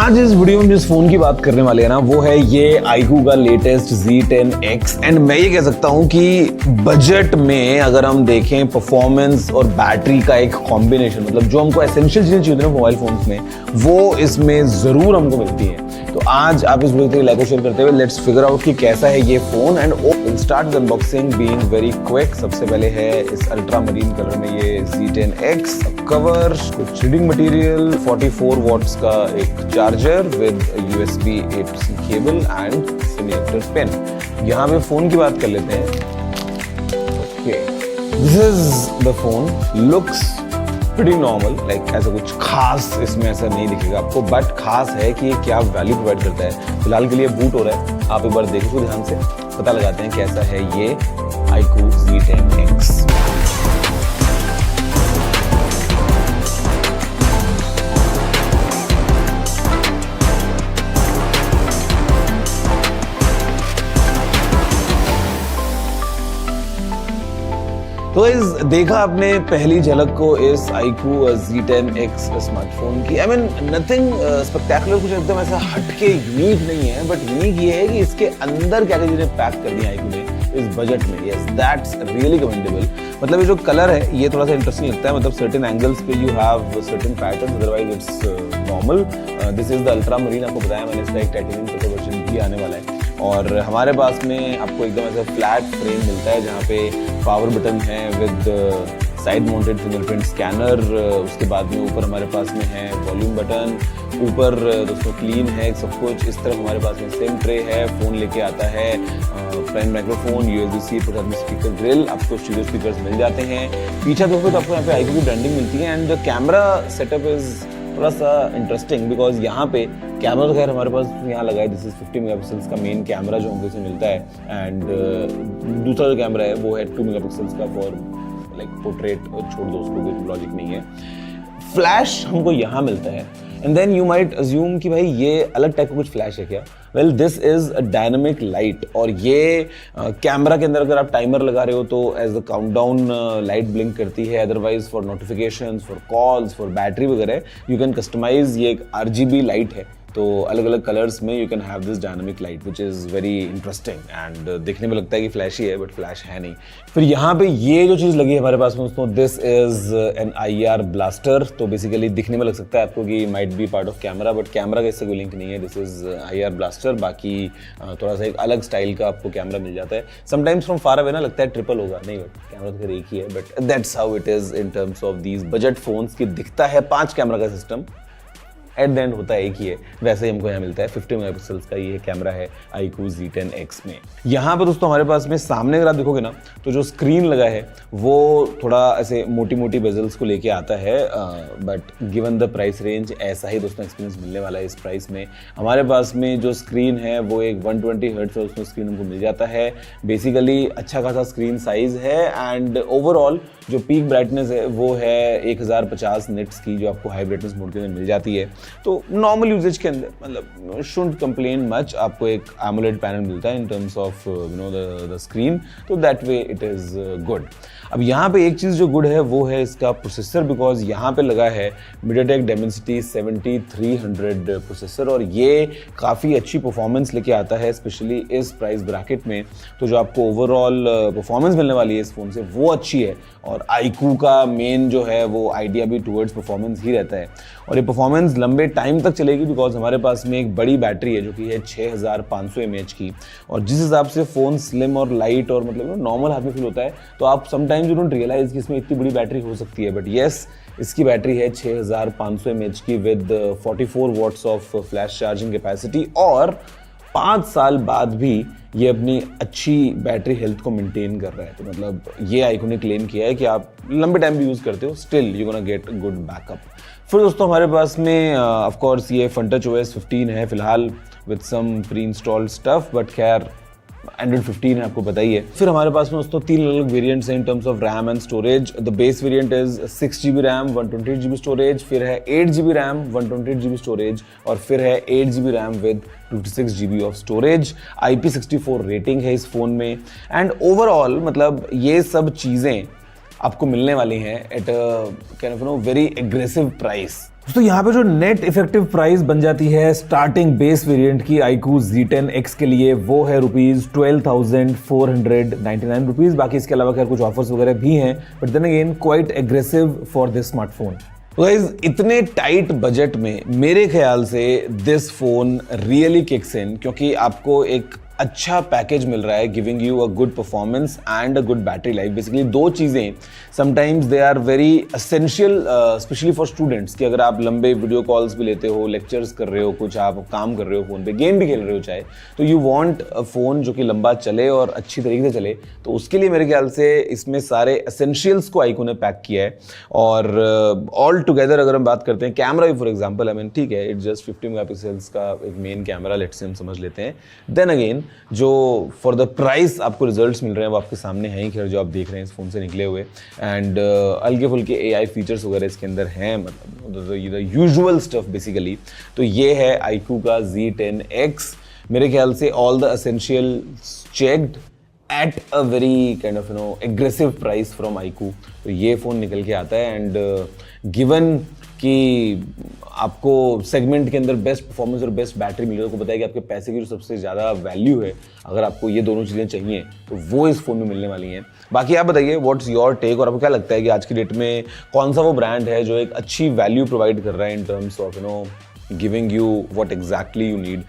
आज इस वीडियो में जिस फोन की बात करने वाले हैं ना वो है ये iQOO का लेटेस्ट Z10X एंड मैं ये कह सकता हूँ कि बजट में अगर हम देखें परफॉर्मेंस और बैटरी का एक कॉम्बिनेशन, मतलब जो हमको एसेंशियल चीजें चाहिए होती है मोबाइल फोन्स में वो इसमें जरूर हमको मिलती हैं। तो आज आप इस वीडियो को लाइक और शेयर करते हुए लेट्स फिगर आउट कि कैसा है ये phone and will start the unboxing being very quick. सबसे पहले है इस अल्ट्रा मरीन कलर में ये Z10X कवर, कुछ रीडिंग मटेरियल, 44 वॉट्स का एक charger with USB A-C cable and selector pen. यहाँ पे फोन की बात कर लेते हैं। Okay, this is the phone, looks pretty normal, like ऐसा कुछ खास इसमें ऐसा नहीं दिखेगा आपको, बट खास है कि ये क्या वैल्यू प्रोवाइड करता है। फिलहाल के लिए बूट हो रहा है, आप एक बार देखो ध्यान से, पता लगाते हैं कैसा है ये iQOO Z10X। तो इस देखा आपने पहली झलक को इस iQOO Z10X स्मार्टफोन की। आई मीन नथिंग स्पेक्टेकुलर, कुछ एकदम ऐसा हटके यूनिक नहीं है, बट यूनिक ये है कि इसके अंदर क्या क्या चीजें पैक कर दी iQOO ने इस बजट में। Yes, that's really commendable. मतलब ये जो कलर है ये थोड़ा सा इंटरेस्टिंग लगता है, मतलब सर्टेन एंगल्स पे you have certain pattern, otherwise it's normal. This is the ultra marine, आपको बताया मैंने, इसका एक टाइटेनियम कलर वर्जन भी आने वाला है। और हमारे पास में आपको एकदम ऐसा फ्लैट फ्रेम मिलता है जहाँ पे पावर बटन है with side mounted fingerprint scanner. उसके बाद में ऊपर हमारे पास में है वॉल्यूम बटन, ऊपर दोस्तों क्लीन है सब कुछ। इस तरफ हमारे पास में सेम ट्रे है, फोन लेके आता है, front microphone, USB-C speaker grill, आपको स्टीरियो स्पीकर्स मिल जाते हैं। पीछे देखो तो आपको यहाँ पे iQOO की ब्रांडिंग मिलती है and the camera setup is थोड़ा सा इंटरेस्टिंग बिकॉज यहाँ पे कैमरा तो खैर हमारे पास यहाँ लगा है, दिस इज 50 मेगापिक्सल्स का मेन कैमरा जो हमको इसमें मिलता है एंड दूसरा जो कैमरा है वो है 2 मेगापिक्सल्स का फॉर लाइक पोर्ट्रेट, छोड़ दो उसको, कोई लॉजिक नहीं है। फ्लैश हमको यहाँ मिलता है and then you might assume कि भाई ये अलग टाइप का कुछ फ्लैश है क्या। Well this is a dynamic light और ये कैमरा के अंदर अगर आप टाइमर लगा रहे हो तो as the countdown light blink करती है, otherwise for notifications, for calls, for battery वगैरह यू कैन कस्टमाइज। ये एक RGB लाइट है तो अलग अलग कलर्स में you can have this dynamic light which is very interesting and देखने में लगता है कि फ्लैशी है बट फ्लैश है नहीं। फिर यहाँ पे ये जो चीज़ लगी है हमारे पास में दोस्तों, this is an IR blaster. तो बेसिकली दिखने में लग सकता है आपको कि might be part of camera, but camera का इससे कोई लिंक नहीं है। This is IR blaster. बाकी थोड़ा सा एक अलग स्टाइल का आपको कैमरा मिल जाता है। समटाइम्स फ्रॉम फार अवे ना लगता है ट्रिपल होगा, नहीं बट कैमरा तो फिर एक ही है, but that's how it is in terms of these budget phones की। दिखता है 5 कैमरा का सिस्टम, एट द एंड होता है एक ही है। वैसे ही हमको यहाँ मिलता है 50 मेगापिक्सल्स का ये कैमरा है iQOO Z10X में। यहाँ पर दोस्तों हमारे पास में सामने अगर आप देखोगे ना तो जो स्क्रीन लगा है वो थोड़ा ऐसे मोटी मोटी बेजल्स को लेके आता है, but given the price range ऐसा ही दोस्तों एक्सपीरियंस मिलने वाला है इस प्राइस में। हमारे पास में जो स्क्रीन है वो एक 120 हर्ट्ज उसमें स्क्रीन हमको मिल जाता है। बेसिकली अच्छा खासा स्क्रीन साइज है एंड ओवरऑल जो पीक ब्राइटनेस है वो है 1050 निट्स की, जो आपको हाई ब्राइटनेस मोड के अंदर मिल जाती है। तो नॉर्मल यूजेज के अंदर मतलब शुड कंप्लेन मच, आपको एक AMOLED पैनल मिलता है in terms of the screen, तो that way it is good. अब यहाँ पे एक चीज़ जो गुड है वो है इसका प्रोसेसर, बिकॉज यहाँ पे लगा है MediaTek Dimensity 7300 प्रोसेसर और ये काफ़ी अच्छी परफॉर्मेंस लेके आता है स्पेशली इस प्राइस ब्रैकेट में। तो जो आपको ओवरऑल परफॉर्मेंस मिलने वाली है इस फोन से वो अच्छी है और iQOO का मेन जो है वो आइडिया भी टुवर्ड्स परफॉर्मेंस ही रहता है और ये परफॉर्मेंस लंबे टाइम तक चलेगी बिकॉज हमारे पास में एक बड़ी बैटरी है जो कि है 6500 mAh की। और जिस हिसाब से फ़ोन स्लिम और लाइट और मतलब नॉर्मल हाथ में फील होता है तो आप समटाइम्स यू डोंट रियलाइज कि इसमें इतनी बड़ी बैटरी हो सकती है, बट येस इसकी बैटरी है 6500 mAh की with 44 watts of flash charging capacity और 5 साल बाद भी ये अपनी अच्छी बैटरी हेल्थ को मेंटेन कर रहा है। तो मतलब ये iQOO ने क्लेम किया है कि आप लंबे टाइम भी यूज़ करते हो still you gonna get good backup. फिर दोस्तों हमारे पास में ऑफ कोर्स ये FunTouch OS 15 है फिलहाल with some pre installed stuff, but खैर Android 15 है, आपको पता ही है। फिर हमारे पास में दोस्तों 3 अलग वेरिएंट्स हैं इन terms of RAM and storage. The base variant is 6GB RAM 128GB storage, फिर है 8GB रैम 128GB स्टोरेज और फिर है 8GB RAM with 26GB of storage. IP64 rating है इस फोन में एंड ओवरऑल मतलब ये सब चीज़ें आपको मिलने वाली हैं at kind of no very aggressive price. तो यहाँ पे जो नेट इफेक्टिव प्राइस बन जाती है स्टार्टिंग बेस वेरिएंट की iQOO Z10X के लिए वो है ₹12,499। बाकी इसके अलावा खैर कुछ ऑफर्स वगैरह भी हैं, but then again quite aggressive for this smartphone. तो गाइस इतने टाइट बजट में मेरे ख्याल से this phone really kicks in, क्योंकि आपको एक अच्छा पैकेज मिल रहा है, giving you a good performance and a good battery life. Basically दो चीज़ें sometimes they are very essential, specially for students, कि अगर आप लंबे वीडियो कॉल्स भी लेते हो, लेक्चर्स कर रहे हो, कुछ आप काम कर रहे हो फ़ोन पे, गेम भी खेल रहे हो चाहे, तो यू वांट अ फ़ोन जो कि लंबा चले और अच्छी तरीके से चले। तो उसके लिए मेरे ख्याल से इसमें सारे एसेंशियल्स को iQOO ने पैक किया है। और ऑल टुगेदर अगर हम बात करते हैं कैमरा भी, फॉर एग्जाम्पल, आई मीन ठीक है, इट्स जस्ट 50 मेगापिक्सल्स का एक मेन कैमरा, लेट्स से हम समझ लेते हैं। देन अगेन जो फॉर द प्राइस आपको रिजल्ट्स मिल रहे हैं वो आपके सामने हैं ही, खैर जो आप देख रहे हैं इस फोन से निकले हुए, एंड हल्के फुल्के AI फीचर्स वगैरह इसके अंदर हैं, मतलब द यूजुअल स्टफ बेसिकली। तो ये है iQOO का Z10X। मेरे ख्याल से all the essential checked at a very kind of aggressive price from iQOO। तो ये फ़ोन निकल के आता है, एंड गिवन कि आपको सेगमेंट के अंदर बेस्ट परफॉर्मेंस और बेस्ट बैटरी मिल रही है, तो पता है कि आपके पैसे की जो सबसे ज़्यादा वैल्यू है, अगर आपको ये दोनों चीज़ें चाहिए तो वो इस फ़ोन में मिलने वाली हैं। बाकी आप बताइए व्हाट्स योर टेक, और आपको क्या लगता है कि आज की डेट में कौन सा वो ब्रांड है जो एक अच्छी वैल्यू प्रोवाइड कर रहा है in terms of giving you what exactly you need.